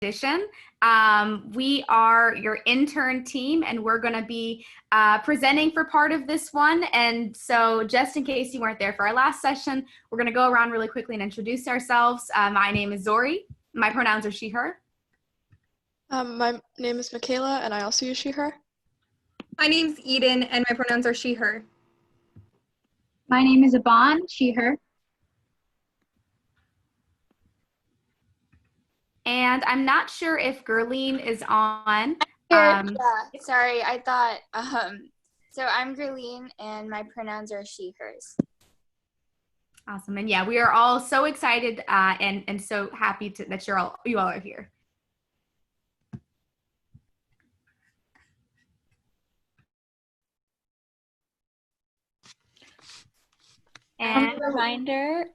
edition. We are your intern team, and we're going to be presenting for part of this one. And so just in case you weren't there for our last session, we're going to go around really quickly and introduce ourselves. My name is Zori. My pronouns are she, her. My name is Michaela, and I also use she, her. My name's Eden, and my pronouns are she, her. My name is Aban, she, her. And I'm not sure if Gerline is on. Yeah, sorry, I thought, so I'm Gerline, and my pronouns are she, hers. Awesome. And yeah, we are all so excited and so happy that you all are here. And a reminder,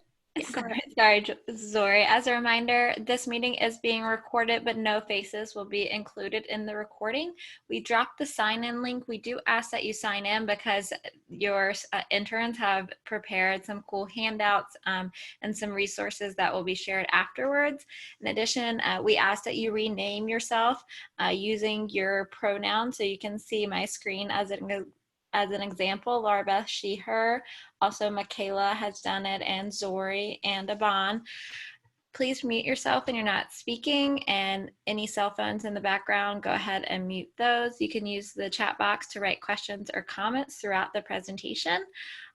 sorry, Zori, as a reminder, this meeting is being recorded, but no faces will be included in the recording. We dropped the sign-in link. We do ask that you sign in because your interns have prepared some cool handouts and some resources that will be shared afterwards. In addition, we ask that you rename yourself using your pronouns, so you can see my screen as an example, Laura Beth, she, her. Also, Michaela has done it, and Zori and Aban. Please mute yourself when you're not speaking, and any cell phones in the background, go ahead and mute those. You can use the chat box to write questions or comments throughout the presentation.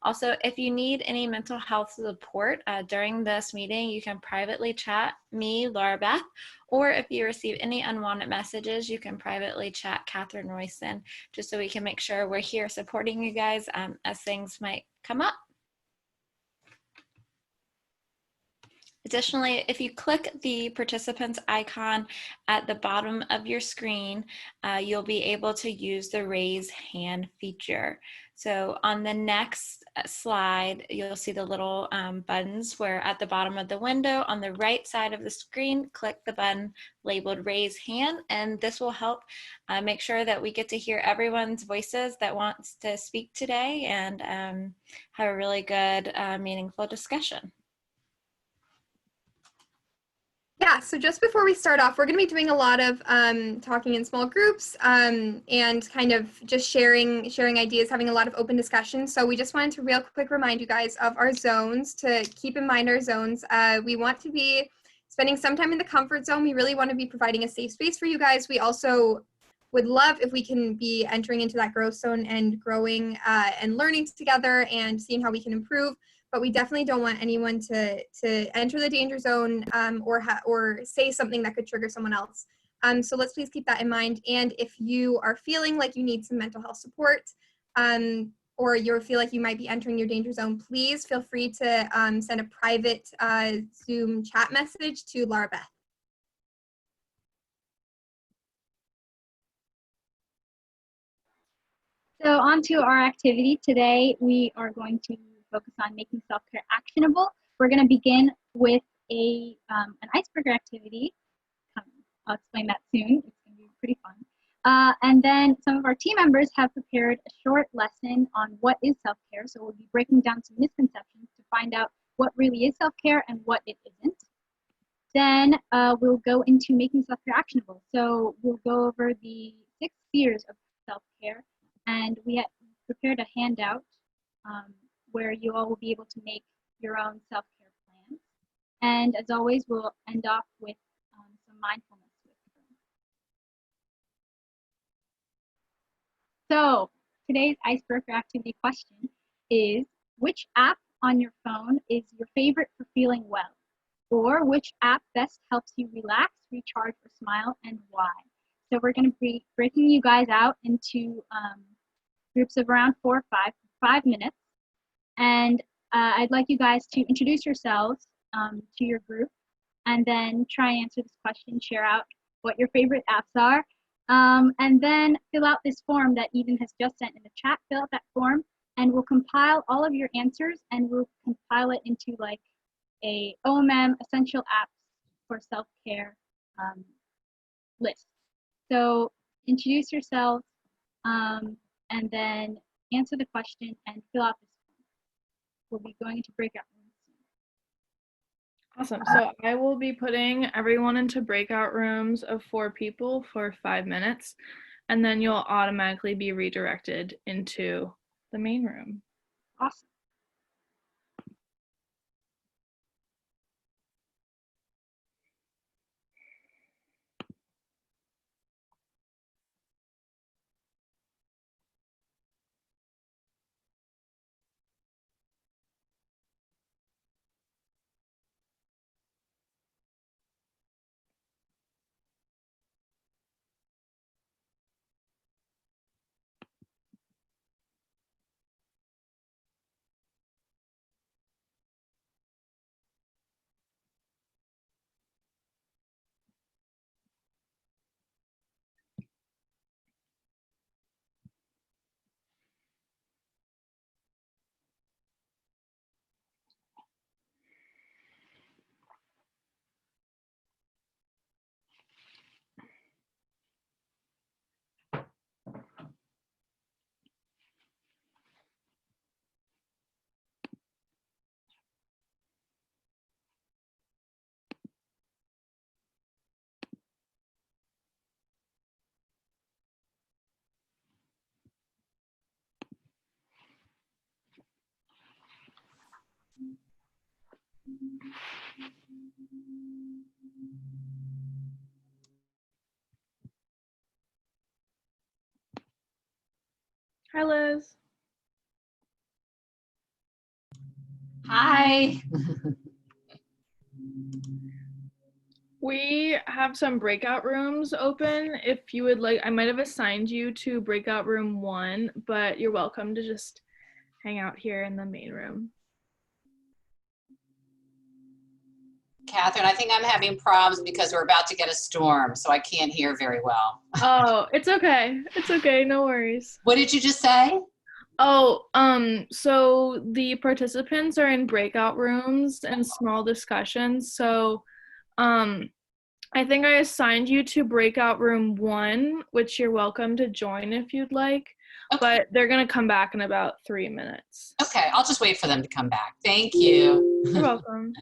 Also, if you need any mental health support during this meeting, you can privately chat me, Laura Beth, or if you receive any unwanted messages, you can privately chat Catherine Royson, just so we can make sure we're here supporting you guys as things might come up. Additionally, if you click the participants icon at the bottom of your screen, you'll be able to use the raise hand feature. So on the next slide, you'll see the little buttons where at the bottom of the window on the right side of the screen, click the button labeled raise hand, and this will help make sure that we get to hear everyone's voices that wants to speak today and have a really good, meaningful discussion. Yeah, so just before we start off, we're going to be doing a lot of talking in small groups and kind of just sharing ideas, having a lot of open discussions. So we just wanted to real quick remind you guys of our zones, to keep in mind our zones. We want to be spending some time in the comfort zone. We really want to be providing a safe space for you guys. We also would love if we can be entering into that growth zone and growing and learning together and seeing how we can improve. But we definitely don't want anyone to enter the danger zone or say something that could trigger someone else. So let's please keep that in mind. And if you are feeling like you need some mental health support or you feel like you might be entering your danger zone, please feel free to send a private Zoom chat message to Laura Beth. So on to our activity today. We are going to focus on making self-care actionable. We're going to begin with an icebreaker activity. I'll explain that soon. It's going to be pretty fun. And then some of our team members have prepared a short lesson on what is self-care. So we'll be breaking down some misconceptions to find out what really is self-care and what it isn't. Then we'll go into making self-care actionable. So we'll go over the 6 spheres of self-care, and we have prepared a handout where you all will be able to make your own self-care plans. And as always, we'll end off with some mindfulness. So today's icebreaker activity question is, which app on your phone is your favorite for feeling well? Or which app best helps you relax, recharge, or smile, and why? So we're going to be breaking you guys out into groups of around 4 or 5 minutes. And I'd like you guys to introduce yourselves to your group and then try and answer this question, share out what your favorite apps are, and then fill out this form that Eden has just sent in the chat. Fill out that form, and we'll compile all of your answers, and we'll compile it into like a OMM essential apps for self-care list. So introduce yourselves and then answer the question and fill out this form. We'll be going into breakout rooms soon. Awesome. So I will be putting everyone into breakout rooms of 4 people for 5 minutes, and then you'll automatically be redirected into the main room. Awesome. Hi, Liz. Hi. We have some breakout rooms open. If you would like, I might have assigned you to breakout room 1, but you're welcome to just hang out here in the main room. Catherine, I think I'm having problems because we're about to get a storm, so I can't hear very well. Oh, it's okay. It's okay. No worries. What did you just say? Oh, so the participants are in breakout rooms and small discussions. So, I think I assigned you to breakout room 1, which you're welcome to join if you'd like, but they're gonna come back in about 3 minutes. Okay, I'll just wait for them to come back. Thank you. You're welcome.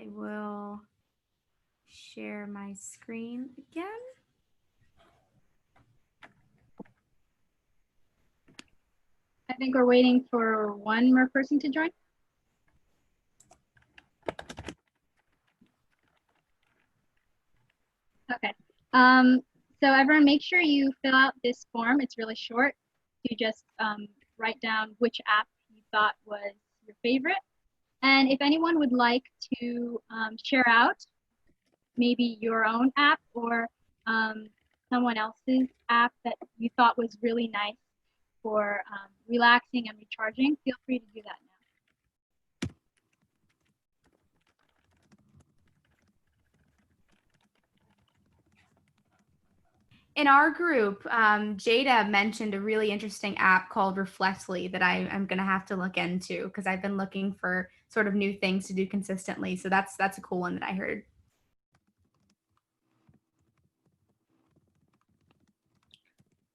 I will share my screen again. I think we're waiting for one more person to join. Okay. So everyone, make sure you fill out this form. It's really short. You just write down which app you thought was your favorite. And if anyone would like to share out maybe your own app or someone else's app that you thought was really nice for relaxing and recharging, feel free to do that now. In our group, Jada mentioned a really interesting app called Reflectly that I am going to have to look into because I've been looking for sort of new things to do consistently. So that's a cool one that I heard.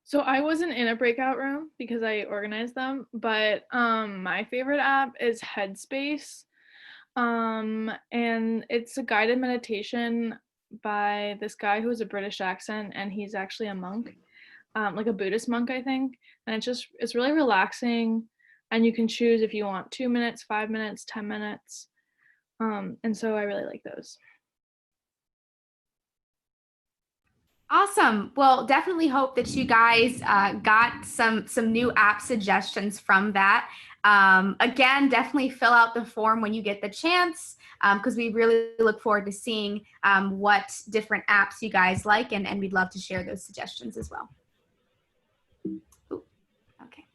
So I wasn't in a breakout room because I organized them, but my favorite app is Headspace. And it's a guided meditation by this guy who has a British accent, and he's actually a monk, like a Buddhist monk, I think. And it's really relaxing, and you can choose if you want 2 minutes, 5 minutes, 10 minutes. And so I really like those. Awesome. Well, definitely hope that you guys got some new app suggestions from that. Again, definitely fill out the form when you get the chance because we really look forward to seeing what different apps you guys like, and we'd love to share those suggestions as well. Ooh, okay.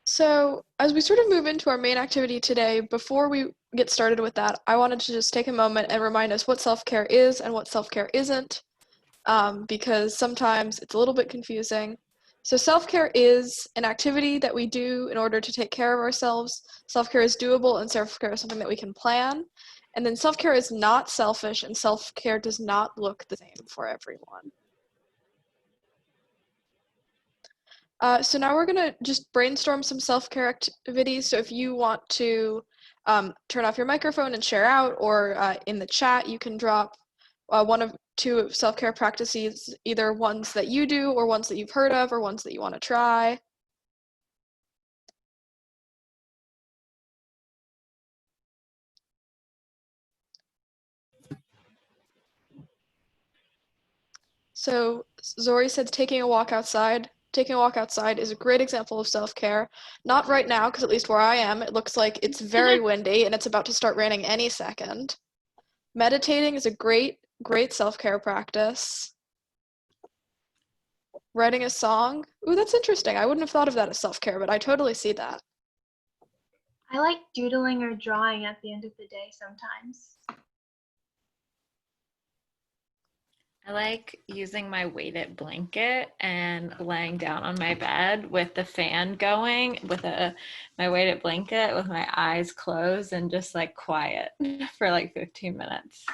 So as we sort of move into our main activity today, before we get started with that, I wanted to just take a moment and remind us what self-care is and what self-care isn't, because sometimes it's a little bit confusing. So self-care is an activity that we do in order to take care of ourselves. Self-care is doable, and self-care is something that we can plan. And then self-care is not selfish, and self-care does not look the same for everyone. So now we're gonna just brainstorm some self-care activities. So if you want to turn off your microphone and share out, or in the chat, you can drop one of two self-care practices, either ones that you do or ones that you've heard of or ones that you want to try. So Zori said taking a walk outside. Taking a walk outside is a great example of self-care. Not right now, because at least where I am, it looks like it's very windy and it's about to start raining any second. Meditating is a great self-care practice. Writing a song. Ooh, that's interesting. I wouldn't have thought of that as self-care, but I totally see that. I like doodling or drawing at the end of the day sometimes. I like using my weighted blanket and laying down on my bed with the fan going, with my weighted blanket with my eyes closed and just like quiet for like 15 minutes.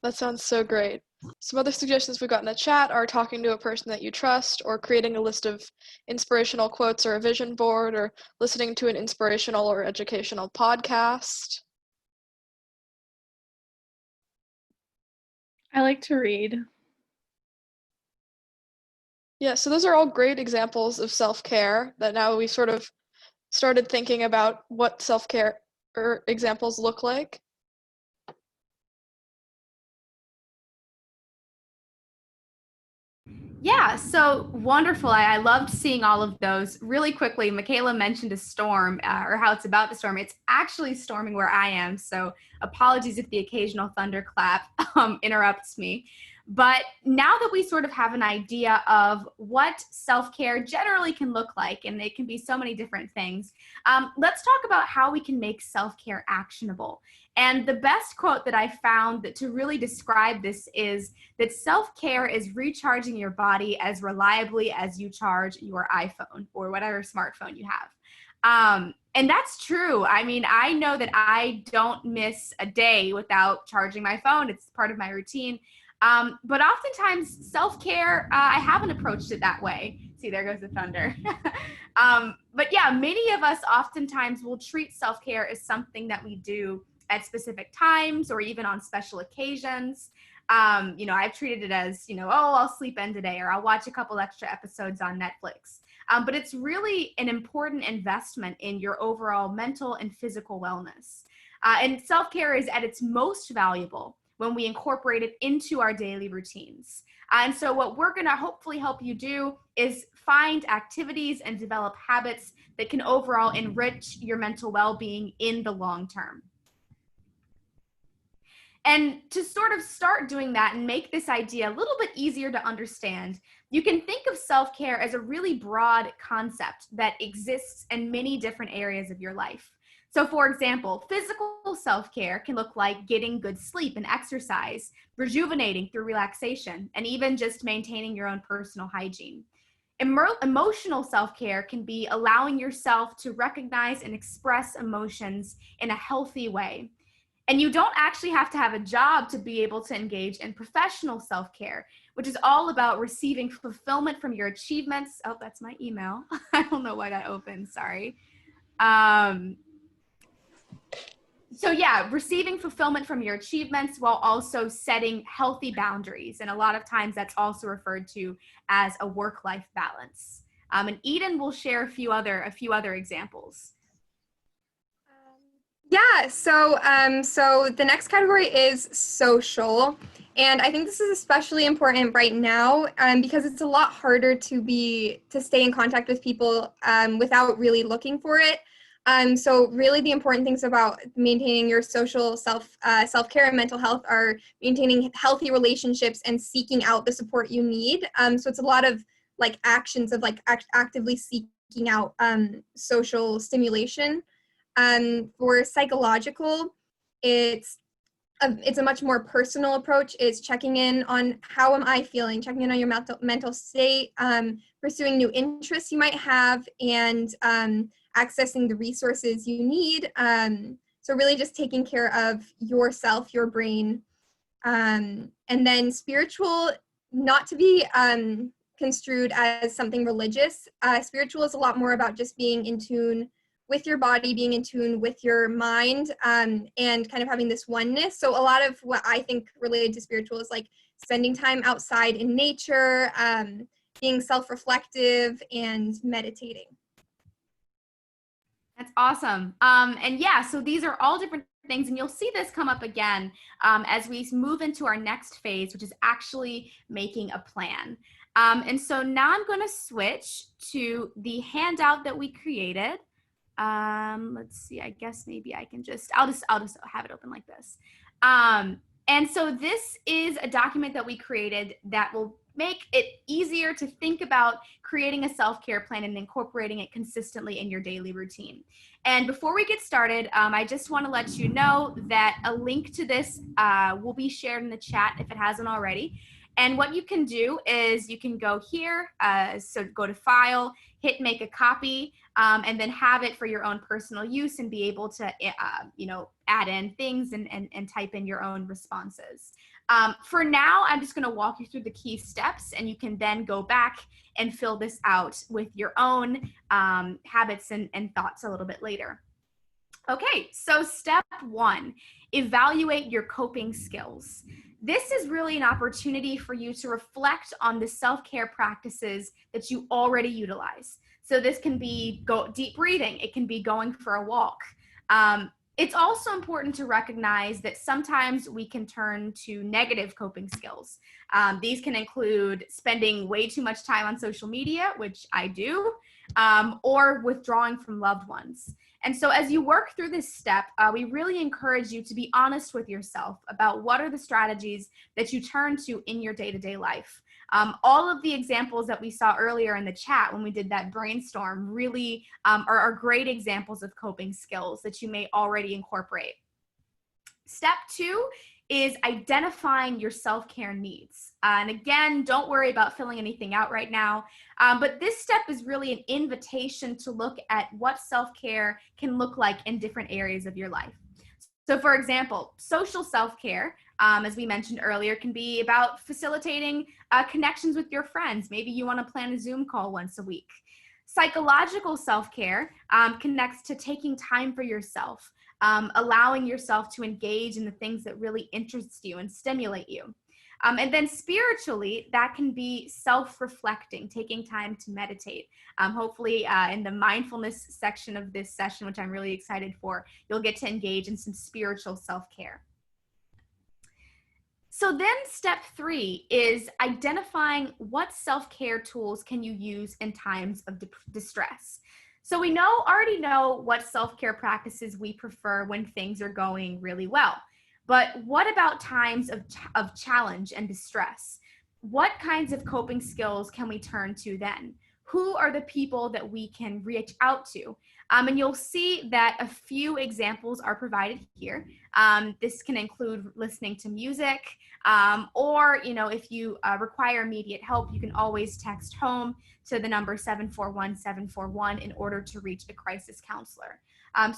That sounds so great. Some other suggestions we got in the chat are talking to a person that you trust, or creating a list of inspirational quotes or a vision board, or listening to an inspirational or educational podcast. I like to read. Yeah, so those are all great examples of self-care that now we sort of started thinking about what self-care examples look like. Yeah, so wonderful. I loved seeing all of those. Really quickly, Michaela mentioned a storm, or how it's about to storm. It's actually storming where I am, so apologies if the occasional thunderclap interrupts me. But now that we sort of have an idea of what self-care generally can look like, and it can be so many different things, let's talk about how we can make self-care actionable. And the best quote that I found that to really describe this is that self-care is recharging your body as reliably as you charge your iPhone or whatever smartphone you have. And that's true. I mean, I know that I don't miss a day without charging my phone. It's part of my routine. But oftentimes self-care, I haven't approached it that way. See, there goes the thunder. But yeah, many of us oftentimes will treat self-care as something that we do at specific times or even on special occasions. I've treated it as, oh, I'll sleep in today, or I'll watch a couple extra episodes on Netflix. But it's really an important investment in your overall mental and physical wellness. And self-care is at its most valuable when we incorporate it into our daily routines. And so what we're going to hopefully help you do is find activities and develop habits that can overall enrich your mental well-being in the long term. And to sort of start doing that and make this idea a little bit easier to understand, you can think of self-care as a really broad concept that exists in many different areas of your life. So for example, physical self-care can look like getting good sleep and exercise, rejuvenating through relaxation, and even just maintaining your own personal hygiene. Emotional self-care can be allowing yourself to recognize and express emotions in a healthy way. And you don't actually have to have a job to be able to engage in professional self-care, which is all about receiving fulfillment from your achievements. Oh, that's my email. I don't know why that opened, sorry. So yeah, receiving fulfillment from your achievements while also setting healthy boundaries. And a lot of times that's also referred to as a work-life balance. And Eden will share a few other examples. Yeah, so the next category is social, and I think this is especially important right now because it's a lot harder to stay in contact with people without really looking for it. So really the important things about maintaining your social self-care and mental health are maintaining healthy relationships and seeking out the support you need. So it's a lot of like actions of like actively seeking out social stimulation. For psychological, it's a much more personal approach. It's checking in on how am I feeling, checking in on your mental state, pursuing new interests you might have, and accessing the resources you need. So really just taking care of yourself, your brain. And then spiritual, not to be construed as something religious. Spiritual is a lot more about just being in tune with your body, being in tune with your mind, and kind of having this oneness. So a lot of what I think related to spiritual is like spending time outside in nature, being self-reflective, and meditating. That's awesome. And yeah, so these are all different things, and you'll see this come up again as we move into our next phase, which is actually making a plan. And so now I'm going to switch to the handout that we created. Let's see, I guess maybe I can I'll just have it open like this. And so this is a document that we created that will make it easier to think about creating a self-care plan and incorporating it consistently in your daily routine. And before we get started, I just want to let you know that a link to this will be shared in the chat if it hasn't already. And what you can do is you can go here, so go to File, hit Make a Copy, and then have it for your own personal use and be able to, add in things and type in your own responses. For now, I'm just going to walk you through the key steps, and you can then go back and fill this out with your own habits and thoughts a little bit later. Okay, so step 1, evaluate your coping skills. This is really an opportunity for you to reflect on the self-care practices that you already utilize. So this can be deep breathing. It can be going for a walk. It's also important to recognize that sometimes we can turn to negative coping skills. These can include spending way too much time on social media, which I do, or withdrawing from loved ones. And so as you work through this step, we really encourage you to be honest with yourself about what are the strategies that you turn to in your day-to-day life. All of the examples that we saw earlier in the chat when we did that brainstorm really are great examples of coping skills that you may already incorporate. Step 2 is identifying your self-care needs. And again, don't worry about filling anything out right now. But this step is really an invitation to look at what self-care can look like in different areas of your life. So for example, social self-care, as we mentioned earlier, can be about facilitating connections with your friends. Maybe you want to plan a Zoom call once a week. Psychological self-care connects to taking time for yourself, allowing yourself to engage in the things that really interest you and stimulate you. And then spiritually, that can be self-reflecting, taking time to meditate. Hopefully in the mindfulness section of this session, which I'm really excited for, you'll get to engage in some spiritual self-care. So then step 3 is identifying what self-care tools can you use in times of distress. So we already know what self-care practices we prefer when things are going really well. But what about times of challenge and distress? What kinds of coping skills can we turn to then? Who are the people that we can reach out to? And you'll see that a few examples are provided here. This can include listening to music, or if you require immediate help, you can always text home to the number 741-741 in order to reach a crisis counselor.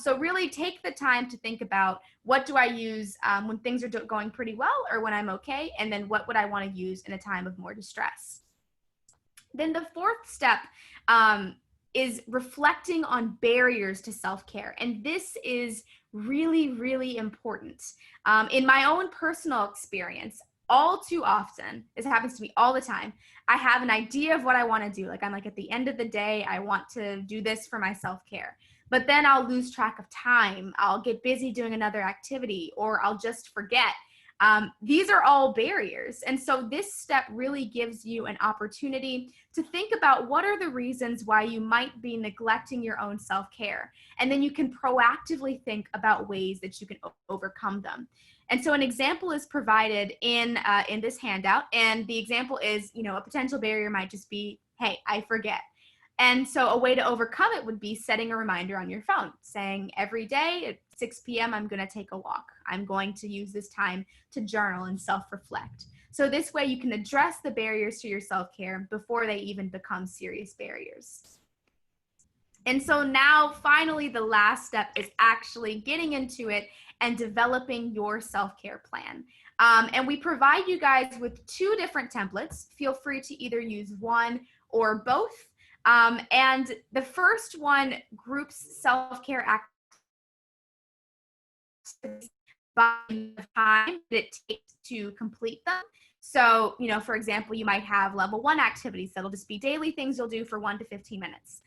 So really take the time to think about, what do I use when things are going pretty well or when I'm okay, and then what would I want to use in a time of more distress. Then the 4th step is reflecting on barriers to self-care. And this is really, really important. In my own personal experience, all too often, this happens to me all the time, I have an idea of what I want to do. Like, I'm like, at the end of the day, I want to do this for my self-care. But then I'll lose track of time. I'll get busy doing another activity, or I'll just forget. These are all barriers. And so this step really gives you an opportunity to think about, what are the reasons why you might be neglecting your own self-care? And then you can proactively think about ways that you can overcome them. And so an example is provided in this handout. And the example is, a potential barrier might just be, hey, I forget. And so a way to overcome it would be setting a reminder on your phone, saying every day at 6 p.m. I'm going to take a walk. I'm going to use this time to journal and self-reflect. So this way you can address the barriers to your self-care before they even become serious barriers. And so now finally the last step is actually getting into it and developing your self-care plan. And we provide you guys with 2 different templates. Feel free to either use one or both. And the first one groups self-care activities by the time that it takes to complete them. So, for example, you might have level 1 activities that'll just be daily things you'll do for 1 to 15 minutes.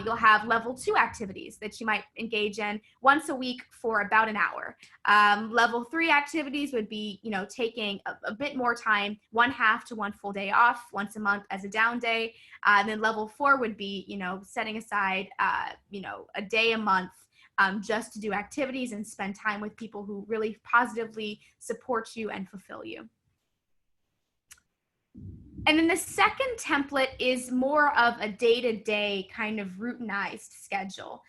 You'll have level 2 activities that you might engage in once a week for about an hour. Level 3 activities would be, taking a bit more time, 1/2 to 1 full day off once a month as a down day. And then level 4 would be, setting aside, a day a month just to do activities and spend time with people who really positively support you and fulfill you. And then the second template is more of a day-to-day kind of routinized schedule.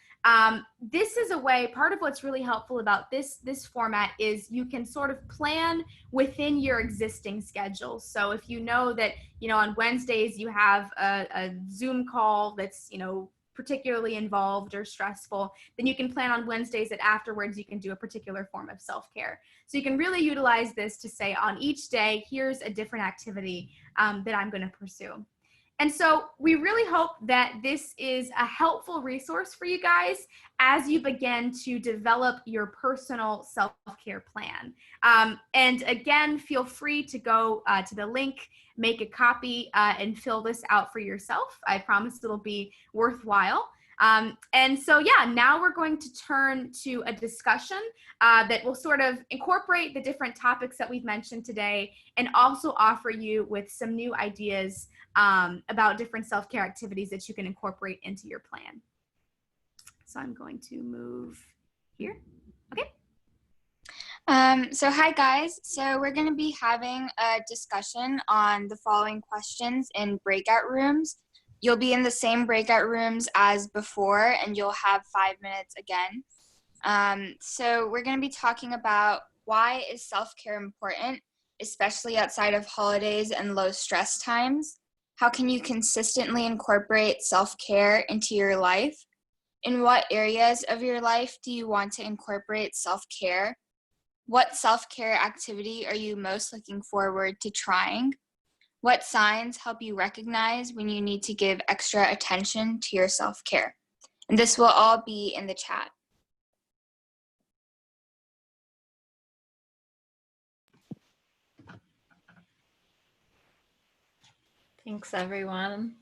This is a way, part of what's really helpful about this format is you can sort of plan within your existing schedule. So if you know that, on Wednesdays you have a Zoom call that's, particularly involved or stressful, then you can plan on Wednesdays that afterwards you can do a particular form of self-care. So you can really utilize this to say, on each day, here's a different activity that I'm going to pursue. And so we really hope that this is a helpful resource for you guys as you begin to develop your personal self-care plan. And again, feel free to go to the link, make a copy, and fill this out for yourself. I promise it'll be worthwhile. And so, yeah, now we're going to turn to a discussion that will sort of incorporate the different topics that we've mentioned today and also offer you with some new ideas about different self-care activities that you can incorporate into your plan. So I'm going to move here. Okay. So hi guys. So we're going to be having a discussion on the following questions in breakout rooms. You'll be in the same breakout rooms as before, and you'll have 5 minutes again. So we're going to be talking about, why is self-care important, especially outside of holidays and low stress times? How can you consistently incorporate self-care into your life? In what areas of your life do you want to incorporate self-care? What self-care activity are you most looking forward to trying? What signs help you recognize when you need to give extra attention to your self-care? And this will all be in the chat. Thanks, everyone.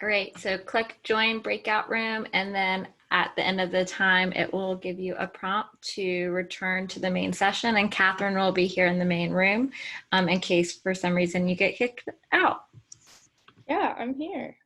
All right, so click join breakout room, and then at the end of the time, it will give you a prompt to return to the main session, and Catherine will be here in the main room in case for some reason you get kicked out. Yeah, I'm here.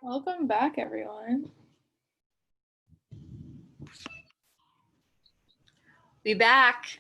Welcome back, everyone. Be back.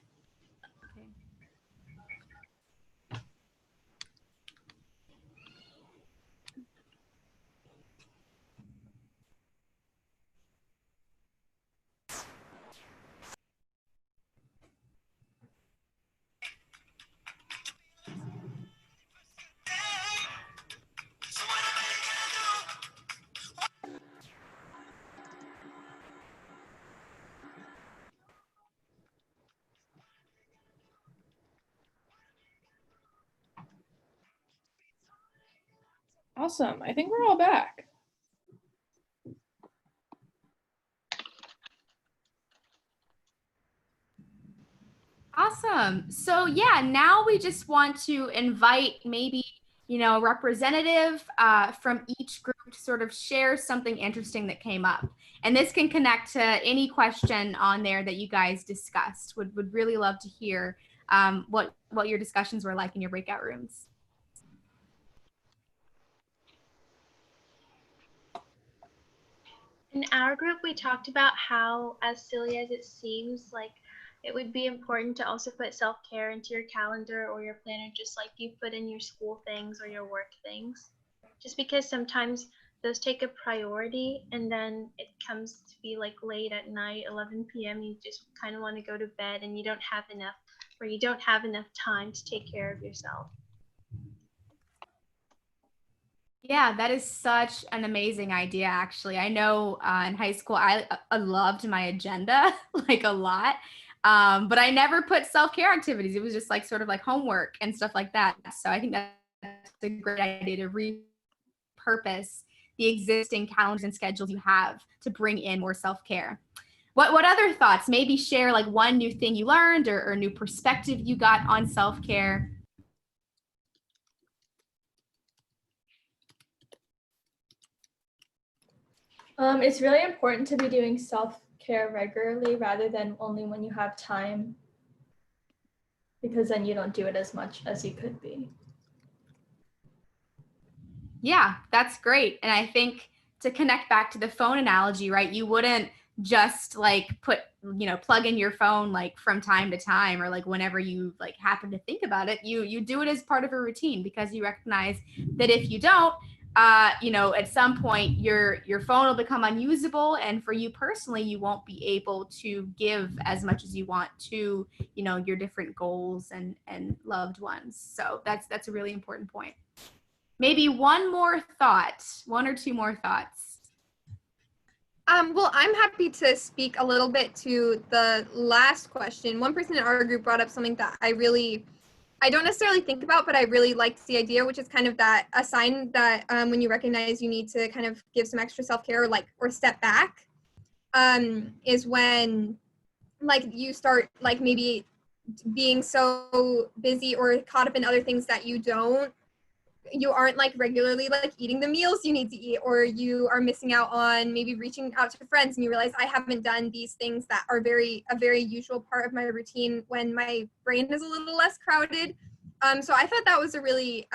Awesome. I think we're all back. Awesome. So yeah, now we just want to invite maybe, a representative from each group to sort of share something interesting that came up. And this can connect to any question on there that you guys discussed. Would really love to hear what your discussions were like in your breakout rooms. In our group, we talked about how, as silly as it seems, like it would be important to also put self-care into your calendar or your planner, just like you put in your school things or your work things. Just because sometimes those take a priority and then it comes to be like late at night, 11 p.m., you just kind of want to go to bed and you don't have enough time to take care of yourself. Yeah, that is such an amazing idea, actually. I know in high school, I loved my agenda like a lot, but I never put self-care activities. It was just like sort of like homework and stuff like that. So I think that's a great idea to repurpose the existing calendars and schedules you have to bring in more self-care. What other thoughts? Maybe share like one new thing you learned or new perspective you got on self-care. It's really important to be doing self-care regularly rather than only when you have time, because then you don't do it as much as you could be. Yeah, that's great. And I think to connect back to the phone analogy, right? You wouldn't just like plug in your phone like from time to time or like whenever you like happen to think about it. You do it as part of a routine because you recognize that if you don't, at some point your phone will become unusable, and for you personally, you won't be able to give as much as you want to, your different goals and loved ones. So that's a really important point. Maybe one or two more thoughts. Well, I'm happy to speak a little bit to the last question. One person in our group brought up something that I don't necessarily think about, but I really liked the idea, which is kind of that a sign that when you recognize you need to kind of give some extra self-care or step back, is when like you start like maybe being so busy or caught up in other things that you aren't like regularly like eating the meals you need to eat, or you are missing out on maybe reaching out to friends and you realize I haven't done these things that are a very usual part of my routine when my brain is a little less crowded. So I thought that was a really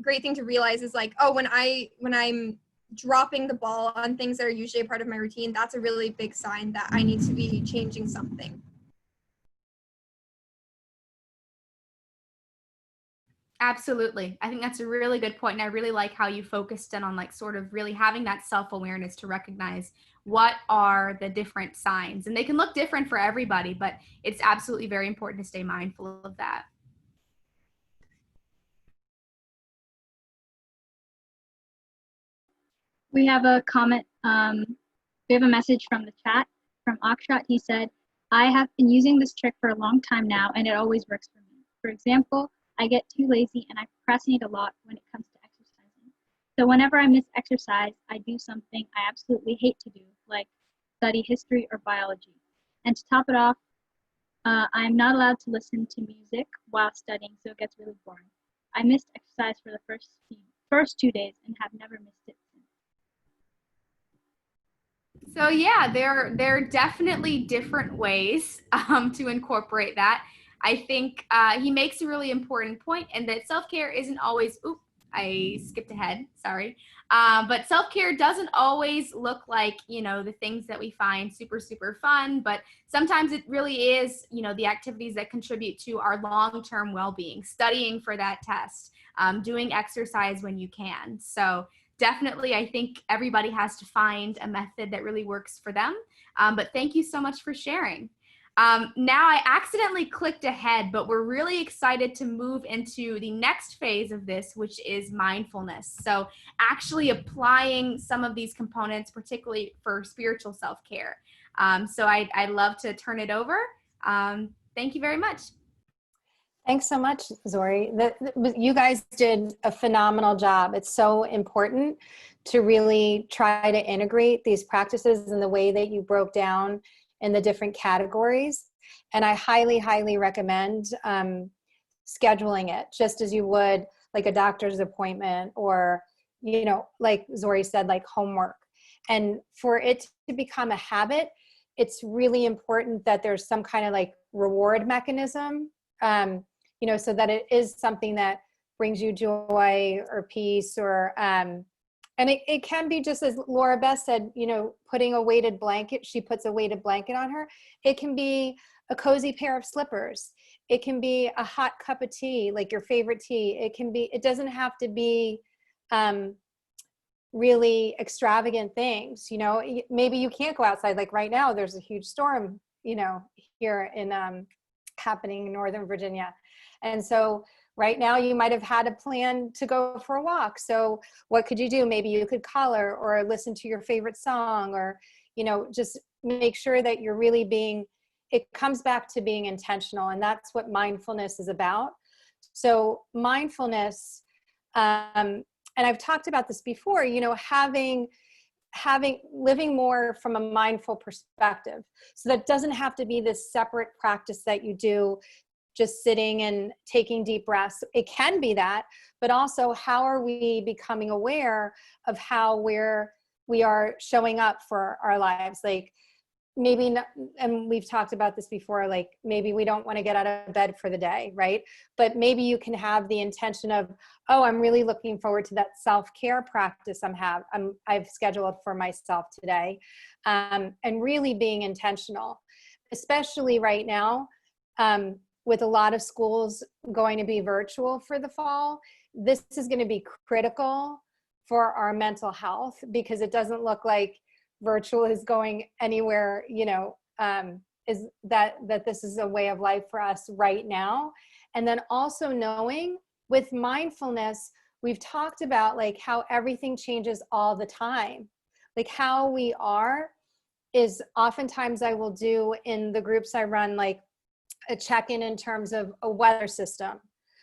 great thing to realize, is like, oh, when I'm dropping the ball on things that are usually a part of my routine, that's a really big sign that I need to be changing something. Absolutely. I think that's a really good point. And I really like how you focused in on like sort of really having that self-awareness to recognize what are the different signs. And they can look different for everybody, but it's absolutely very important to stay mindful of that. We have a comment. We have a message from the chat from Akshat. He said, I have been using this trick for a long time now, and it always works for me. For example, I get too lazy and I procrastinate a lot when it comes to exercising. So whenever I miss exercise, I do something I absolutely hate to do, like study history or biology. And to top it off, I'm not allowed to listen to music while studying, so it gets really boring. I missed exercise for the first 2 days and have never missed it since. So yeah, there are definitely different ways to incorporate that. I think he makes a really important point, and that self-care isn't always, I skipped ahead, sorry. But self-care doesn't always look like, you know, the things that we find super, super fun, but sometimes it really is, you know, the activities that contribute to our long-term well-being, studying for that test, doing exercise when you can. So definitely, I think everybody has to find a method that really works for them. But thank you so much for sharing. Now I accidentally clicked ahead, but we're really excited to move into the next phase of this, which is mindfulness. So actually applying some of these components, particularly for spiritual self-care. So I'd love to turn it over. Thank you very much. Thanks so much, Zori. You guys did a phenomenal job. It's so important to really try to integrate these practices in the way that you broke down in the different categories. And I highly, highly recommend scheduling it just as you would like a doctor's appointment or, you know, like Zori said, like homework. And for it to become a habit, it's really important that there's some kind of like reward mechanism, you know, so that it is something that brings you joy or peace or, and it can be just as Laura Beth said, you know, putting a weighted blanket, she puts a weighted blanket on her. It can be a cozy pair of slippers. It can be a hot cup of tea, like your favorite tea. It can be, it doesn't have to be really extravagant things, you know. Maybe you can't go outside, like right now, there's a huge storm, you know, here in happening in Northern Virginia. And so right now you might have had a plan to go for a walk. So what could you do? Maybe you could color or listen to your favorite song or, you know, just make sure that you're really being, it comes back to being intentional. And that's what mindfulness is about. So mindfulness, and I've talked about this before, you know, living more from a mindful perspective. So that doesn't have to be this separate practice that you do just sitting and taking deep breaths. It can be that, but also how are we becoming aware of how we are showing up for our lives? Like maybe not, and we've talked about this before, like maybe we don't want to get out of bed for the day, right? But maybe you can have the intention of, oh, I'm really looking forward to that self-care practice I've scheduled for myself today, and really being intentional, especially right now, with a lot of schools going to be virtual for the fall. This is going to be critical for our mental health because it doesn't look like virtual is going anywhere, you know, is that this is a way of life for us right now. And then also knowing with mindfulness, we've talked about like how everything changes all the time. Like how we are is oftentimes I will do in the groups I run, like a check-in in terms of a weather system.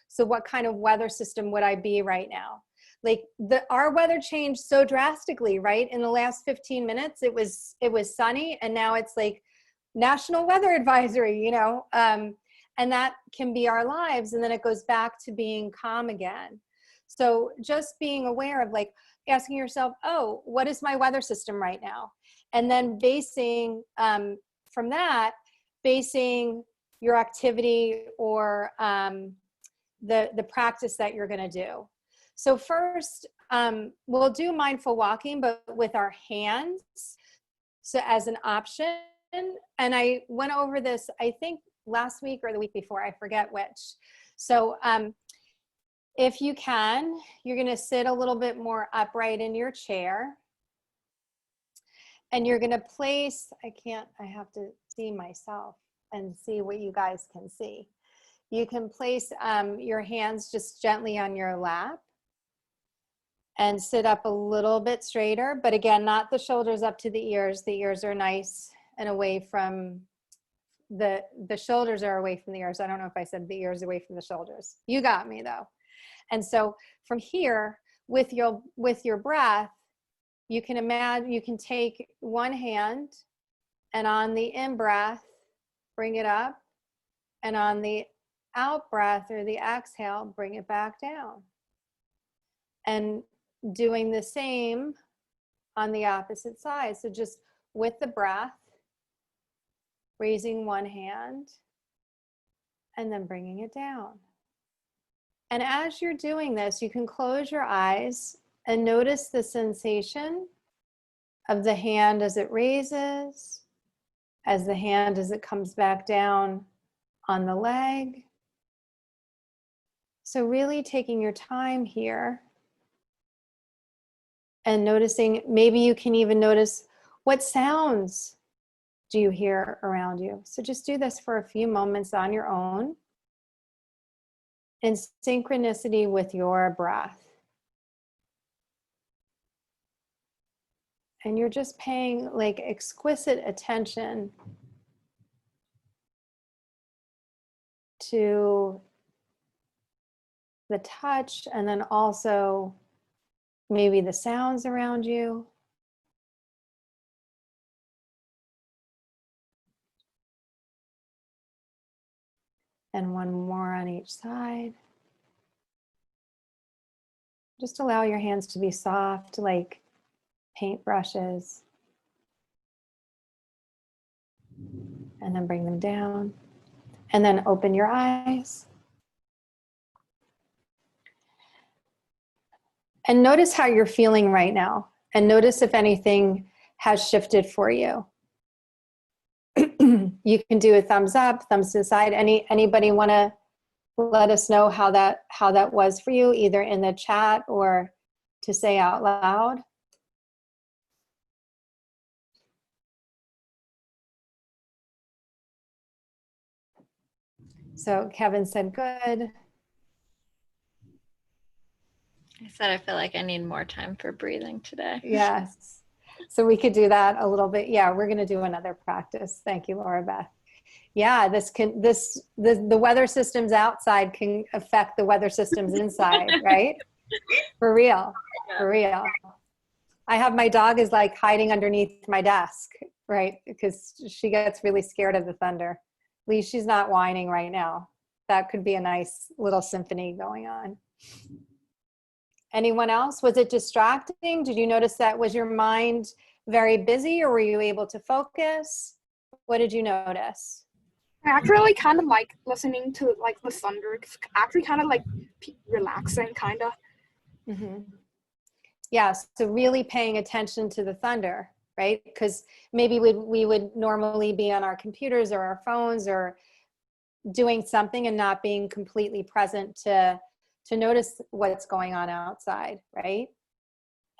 So what kind of weather system would I be right now? Like our weather changed so drastically, right? In the last 15 minutes, it was sunny and now it's like national weather advisory, you know, and that can be our lives. And then it goes back to being calm again. So just being aware of like asking yourself, oh, what is my weather system right now? And then basing from that, basing your activity or the practice that you're going to do. So first, we'll do mindful walking, but with our hands, so as an option. And I went over this, I think last week or the week before, I forget which. So if you can, you're going to sit a little bit more upright in your chair. And you're going to place, I have to see myself and see what you guys can see. You can place your hands just gently on your lap and sit up a little bit straighter, but again, not the shoulders up to the ears. The ears are nice and away from the shoulders are away from the ears. I don't know if I said the ears away from the shoulders. You got me though. And so from here, with your breath, you can imagine, you can take one hand and on the in-breath, bring it up, and on the out-breath or the exhale, bring it back down. And doing the same on the opposite side. So just with the breath, raising one hand and then bringing it down. And as you're doing this, you can close your eyes and notice the sensation of the hand as it raises, as the hand as it comes back down on the leg. So really taking your time here and noticing, maybe you can even notice what sounds do you hear around you. So just do this for a few moments on your own in synchronicity with your breath. And you're just paying like exquisite attention to the touch, and then also maybe the sounds around you. And one more on each side. Just allow your hands to be soft, like paint brushes. And then bring them down. And then open your eyes. And notice how you're feeling right now. And notice if anything has shifted for you. You can do a thumbs up, thumbs to the side. Anybody want to let us know how that was for you, either in the chat or to say out loud? So Kevin said good. I said I feel like I need more time for breathing today. Yes. So we could do that a little bit. Yeah, we're going to do another practice. Thank you, Laura Beth. Yeah, the weather systems outside can affect the weather systems inside, right? For real, for real. I have my dog is like hiding underneath my desk, right? Because she gets really scared of the thunder. At least she's not whining right now. That could be a nice little symphony going on. Anyone else? Was it distracting? Did you notice that? Was your mind very busy, or were you able to focus? What did you notice? I actually kind of like listening to like the thunder. It's actually kind of like relaxing, kind of. Mm-hmm. Yeah, so really paying attention to the thunder, right? Because maybe we would normally be on our computers or our phones or doing something and not being completely present to notice what's going on outside, right?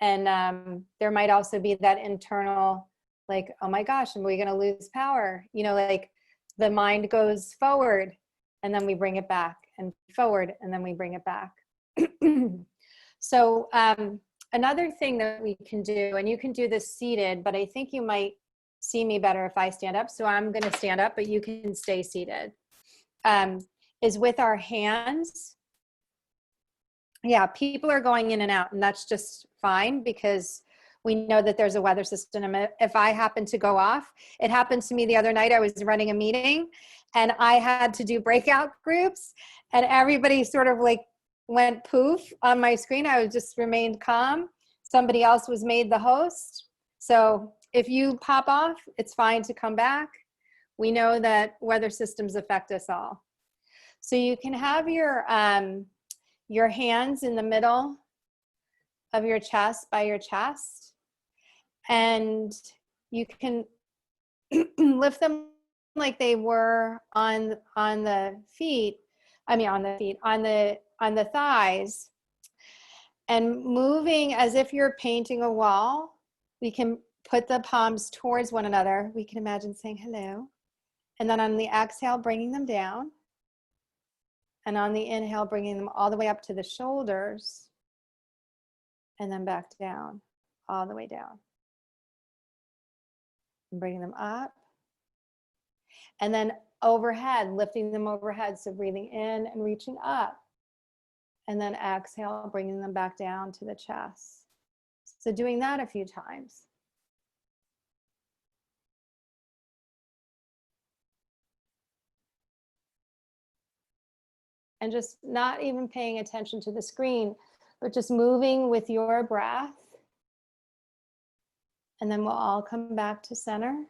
And there might also be that internal, like, oh my gosh, are we going to lose power? You know, like the mind goes forward and then we bring it back, and forward and then we bring it back. So another thing that we can do, and you can do this seated, but I think you might see me better if I stand up. So I'm going to stand up, but you can stay seated. Is with our hands. Yeah, people are going in and out, and that's just fine because we know that there's a weather system. And if I happen to go off, it happened to me the other night. I was running a meeting and I had to do breakout groups, and everybody sort of like went poof on my screen. I just remained calm. Somebody else was made the host. So if you pop off, it's fine to come back. We know that weather systems affect us all. So you can have your hands in the middle of your chest, by your chest, and you can lift them like they were on the feet. I mean, on the thighs, and moving as if you're painting a wall. We can put the palms towards one another. We can imagine saying hello, and then on the exhale, bringing them down. And on the inhale, bringing them all the way up to the shoulders, and then back down, all the way down. And bringing them up. And then overhead, lifting them overhead. So breathing in and reaching up. And then exhale, bringing them back down to the chest. So doing that a few times. And just not even paying attention to the screen, but just moving with your breath. And then we'll all come back to center.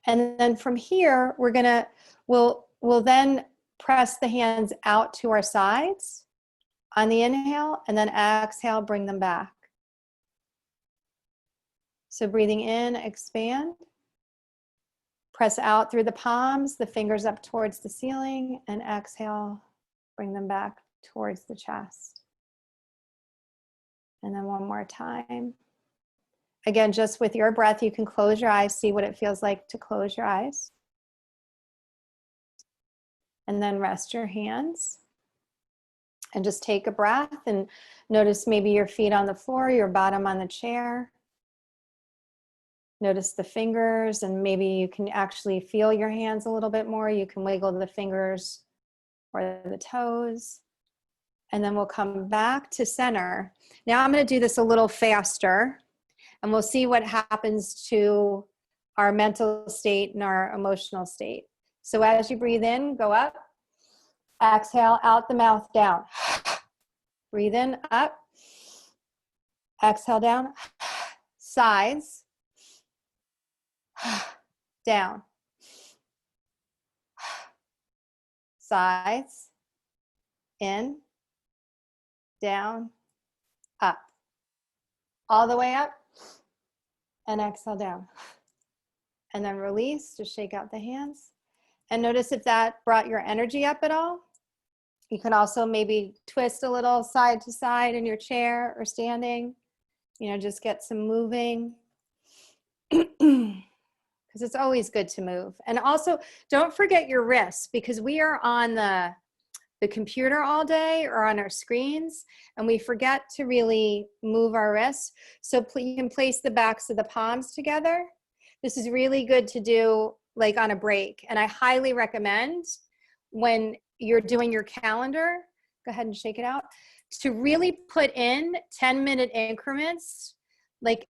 And then from here, we'll then press the hands out to our sides on the inhale, and then exhale, bring them back. So breathing in, expand. Press out through the palms, the fingers up towards the ceiling, and exhale, bring them back towards the chest. And then one more time. Again, just with your breath, you can close your eyes, see what it feels like to close your eyes. And then rest your hands. And just take a breath and notice maybe your feet on the floor, your bottom on the chair. Notice the fingers, and maybe you can actually feel your hands a little bit more. You can wiggle the fingers or the toes. And then we'll come back to center. Now I'm going to do this a little faster, and we'll see what happens to our mental state and our emotional state. So as you breathe in, go up. Exhale, out the mouth, down. Breathe in, up. Exhale, down. Sides. Down. Sides. In. Down. Up. All the way up. And exhale down. And then release, just shake out the hands. And notice if that brought your energy up at all. You can also maybe twist a little side to side in your chair or standing. You know, just get some moving. Because it's always good to move. And also, don't forget your wrists, because we are on the computer all day or on our screens, and we forget to really move our wrists. So you can place the backs of the palms together. This is really good to do like on a break. And I highly recommend when you're doing your calendar, go ahead and shake it out, to really put in 10-minute increments, like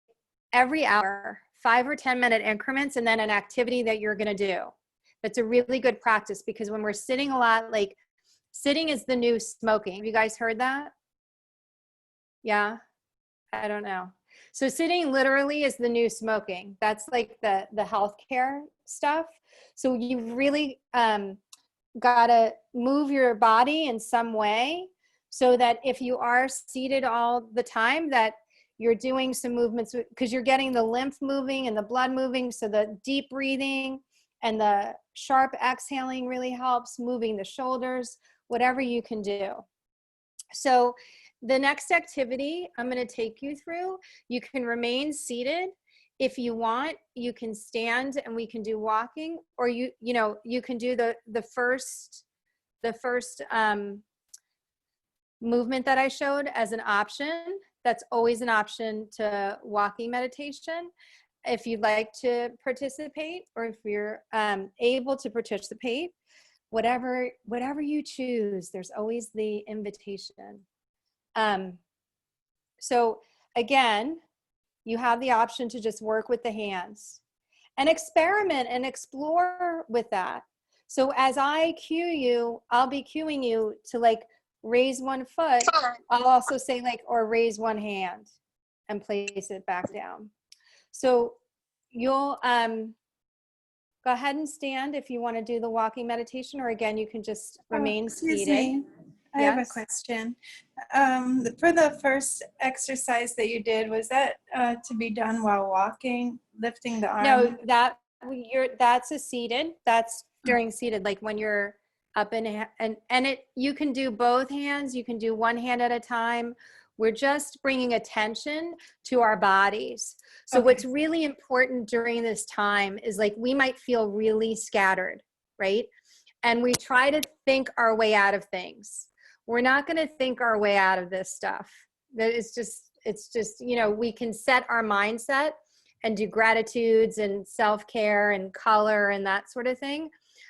every hour, 5 or 10-minute increments, and then an activity that you're going to do. That's a really good practice, because when we're sitting a lot, like sitting is the new smoking. Have you guys heard that? Yeah? I don't know. So sitting literally is the new smoking. That's like the healthcare stuff. So you really got to move your body in some way, so that if you are seated all the time, that you're doing some movements, because you're getting the lymph moving and the blood moving. So the deep breathing and the sharp exhaling really helps, moving the shoulders, whatever you can do. So the next activity I'm going to take you through, you can remain seated. If you want, you can stand and we can do walking, or you can do the first movement that I showed as an option. That's always an option to walking meditation. If you'd like to participate, or if you're able to participate, whatever you choose, there's always the invitation. So again, you have the option to just work with the hands and experiment and explore with that. So as I cue you, I'll be cueing you to like raise one foot. I'll also say like, or raise one hand and place it back down. So you'll go ahead and stand if you want to do the walking meditation, or again, you can just remain seated. Me. I have a question. For the first exercise that you did, was that to be done while walking, lifting the arm? No, that's a seated. That's during seated, like when you're up and you can do both hands. You can do one hand at a time. We're just bringing attention to our bodies. So what's really important during this time is like we might feel really scattered, right? And we try to think our way out of things. We're not going to think our way out of this stuff. It's just, we can set our mindset and do gratitudes and self-care and color and that sort of thing.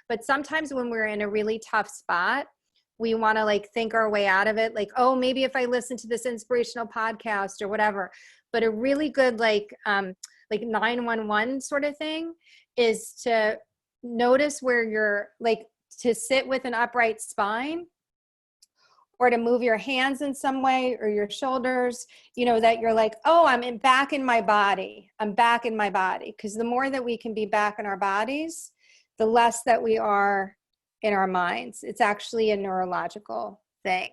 But sometimes when we're in a really tough spot, we want to like think our way out of it. Like, oh, maybe if I listen to this inspirational podcast or whatever. But a really good like 911 sort of thing is to notice where you're like, to sit with an upright spine, or to move your hands in some way, or your shoulders, that you're like, oh, I'm back in my body. I'm back in my body. Because the more that we can be back in our bodies, the less that we are in our minds. It's actually a neurological thing.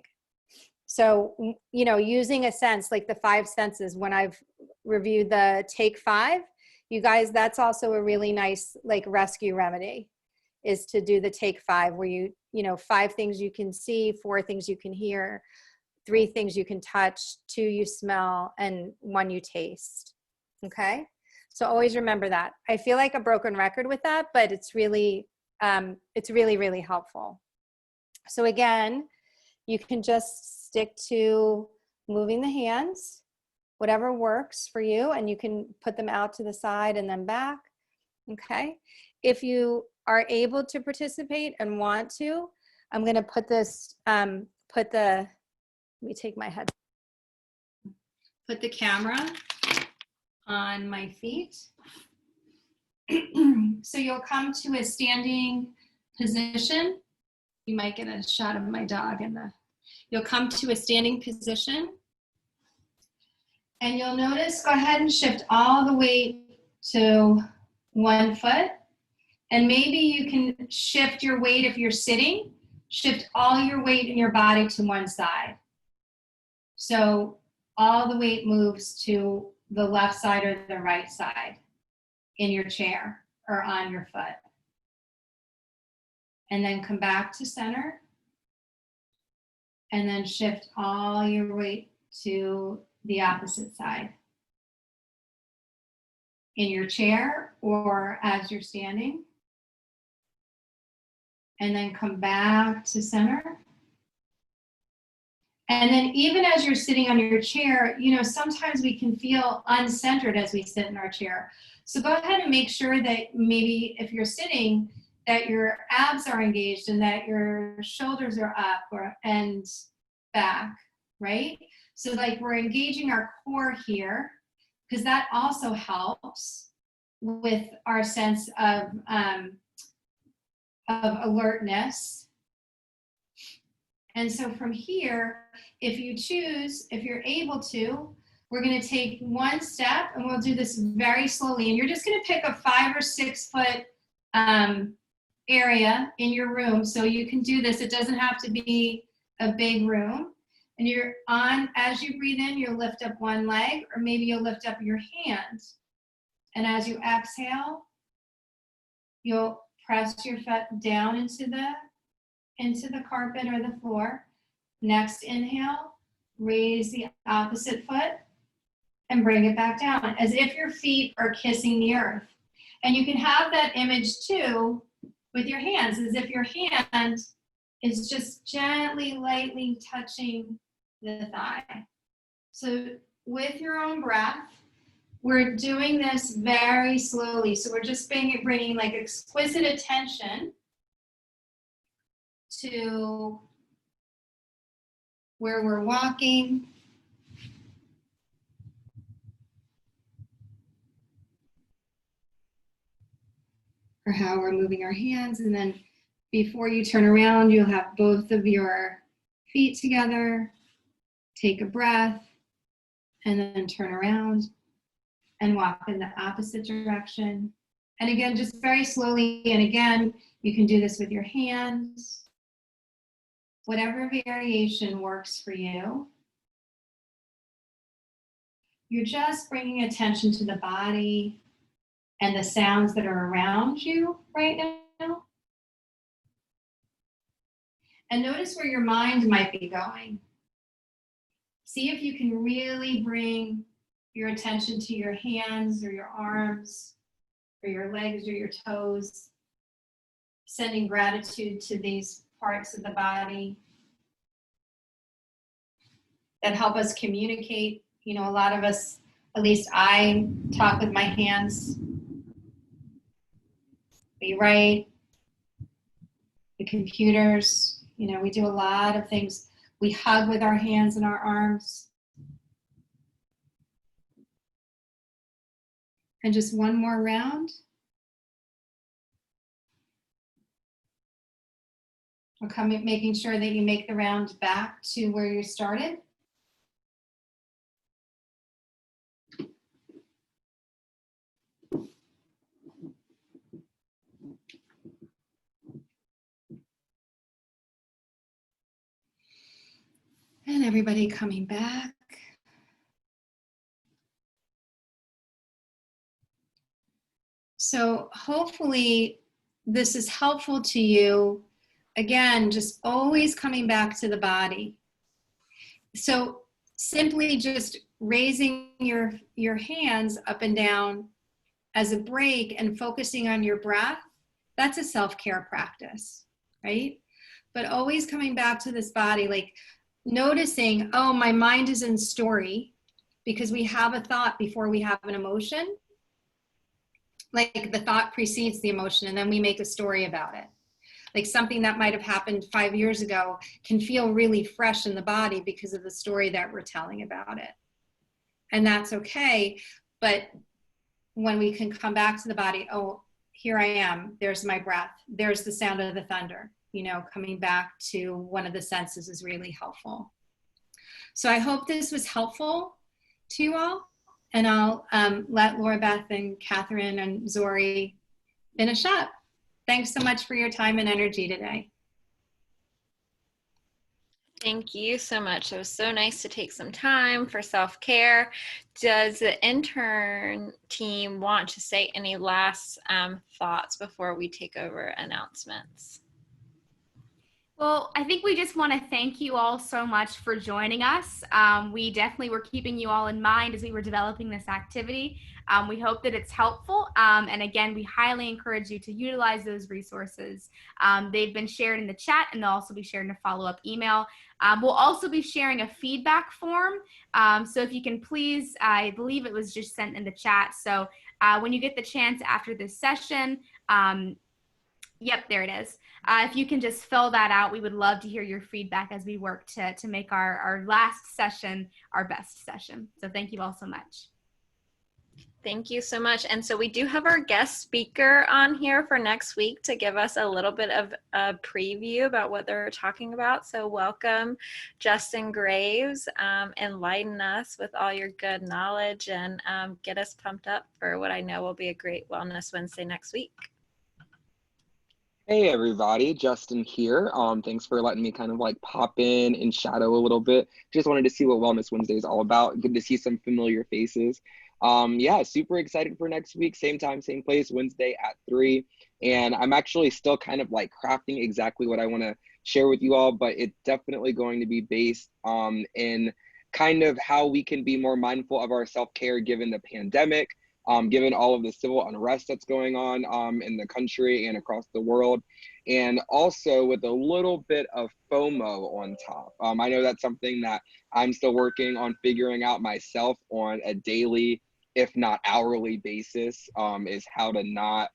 So, you know, using a sense like the 5 senses, when I've reviewed the Take 5, you guys, that's also a really nice like rescue remedy, is to do the Take 5, where you know, 5 things you can see, 4 things you can hear, 3 things you can touch, 2 you smell, and 1 you taste. Okay? So always remember that. I feel like a broken record with that, but it's really, really helpful. So again, you can just stick to moving the hands, whatever works for you, and you can put them out to the side and then back. Okay? If you are able to participate and want to, I'm going to put this, let me take my head. Put the camera on my feet. So you'll come to a standing position. You might get a shot of my dog in the, you'll come to a standing position. And you'll notice, go ahead and shift all the weight to one foot. And maybe you can shift your weight if you're sitting, shift all your weight in your body to one side. So all the weight moves to the left side or the right side in your chair or on your foot. And then come back to center. And then shift all your weight to the opposite side in your chair or as you're standing. And then come back to center. And then even as you're sitting on your chair, you know, sometimes we can feel uncentered as we sit in our chair. So go ahead and make sure that maybe if you're sitting, that your abs are engaged and that your shoulders are up and back, right? So like we're engaging our core here, because that also helps with our sense of alertness. And so from here, if you choose, if you're able to, we're going to take one step and we'll do this very slowly. And you're just going to pick a 5 or 6 foot area in your room. So you can do this. It doesn't have to be a big room. And you're on, as you breathe in, you'll lift up one leg, or maybe you'll lift up your hand. And as you exhale, you'll press your foot down into the carpet or the floor. Next inhale, raise the opposite foot and bring it back down as if your feet are kissing the earth. And you can have that image too with your hands, as if your hand is just gently, lightly touching the thigh. So with your own breath, we're doing this very slowly. So we're just bringing like exquisite attention to where we're walking. Or how we're moving our hands. And then before you turn around, you'll have both of your feet together. Take a breath and then turn around and walk in the opposite direction. And again, just very slowly. And again, you can do this with your hands. Whatever variation works for you. You're just bringing attention to the body and the sounds that are around you right now. And notice where your mind might be going. See if you can really bring your attention to your hands or your arms or your legs or your toes, sending gratitude to these parts of the body that help us communicate. You know, a lot of us, at least I talk with my hands. We write, the computers, you know, we do a lot of things. We hug with our hands and our arms. And just one more round. Making sure that you make the round back to where you started. And everybody coming back. So hopefully this is helpful to you. Again, just always coming back to the body. So simply just raising your hands up and down as a break and focusing on your breath, that's a self-care practice, right? But always coming back to this body, like noticing, oh, my mind is in story, because we have a thought before we have an emotion. Like the thought precedes the emotion, and then we make a story about it. Like something that might have happened 5 years ago can feel really fresh in the body because of the story that we're telling about it. And that's okay. But when we can come back to the body, oh, here I am, there's my breath, there's the sound of the thunder, you know, coming back to one of the senses is really helpful. So I hope this was helpful to you all. And I'll let Laura Beth and Catherine and Zori finish up. Thanks so much for your time and energy today. Thank you so much. It was so nice to take some time for self-care. Does the intern team want to say any last thoughts before we take over announcements? Well, I think we just want to thank you all so much for joining us. We definitely were keeping you all in mind as we were developing this activity. We hope that it's helpful. And again, we highly encourage you to utilize those resources. They've been shared in the chat, and they'll also be shared in a follow-up email. We'll also be sharing a feedback form. So if you can please, I believe it was just sent in the chat. So when you get the chance after this session, yep, there it is. If you can just fill that out, we would love to hear your feedback as we work to make our last session our best session. So thank you all so much. Thank you so much. And so we do have our guest speaker on here for next week to give us a little bit of a preview about what they're talking about. So welcome, Justin Graves. Enlighten us with all your good knowledge and get us pumped up for what I know will be a great Wellness Wednesday next week. Hey everybody, Justin here. Thanks for letting me kind of like pop in and shadow a little bit. Just wanted to see what Wellness Wednesday is all about. Good to see some familiar faces. Yeah, super excited for next week. Same time, same place, Wednesday at 3. And I'm actually still kind of like crafting exactly what I want to share with you all, but it's definitely going to be based in kind of how we can be more mindful of our self-care given the pandemic. Given all of the civil unrest that's going on in the country and across the world, and also with a little bit of FOMO on top. I know that's something that I'm still working on figuring out myself on a daily, if not hourly basis, is how to not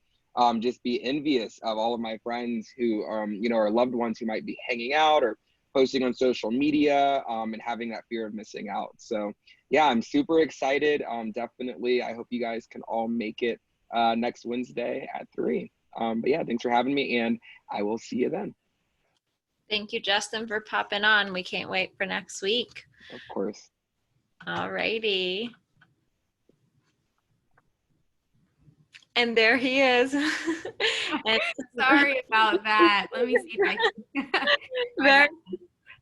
just be envious of all of my friends who, you know, are loved ones who might be hanging out or posting on social media and having that fear of missing out. So yeah, I'm super excited. Definitely, I hope you guys can all make it next Wednesday at 3. But yeah, thanks for having me, and I will see you then. Thank you, Justin, for popping on. We can't wait for next week. Of course. All righty. And there he is. And sorry about that. Let me see if I can.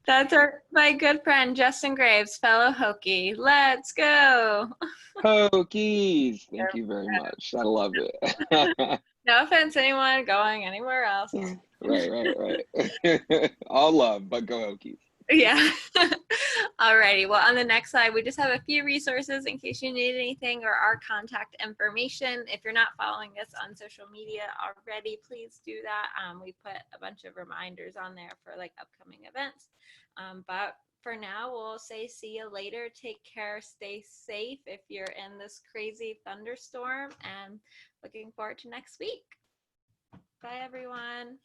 That's my good friend, Justin Graves, fellow Hokie. Let's go. Hokies. Thank you very much. I love it. No offense, anyone going anywhere else. Right. All love, but go Hokies. Yeah. Alrighty. Well, on the next slide, we just have a few resources in case you need anything or our contact information. If you're not following us on social media already, please do that. We put a bunch of reminders on there for like upcoming events. But for now, we'll say see you later. Take care. Stay safe if you're in this crazy thunderstorm, and looking forward to next week. Bye, everyone.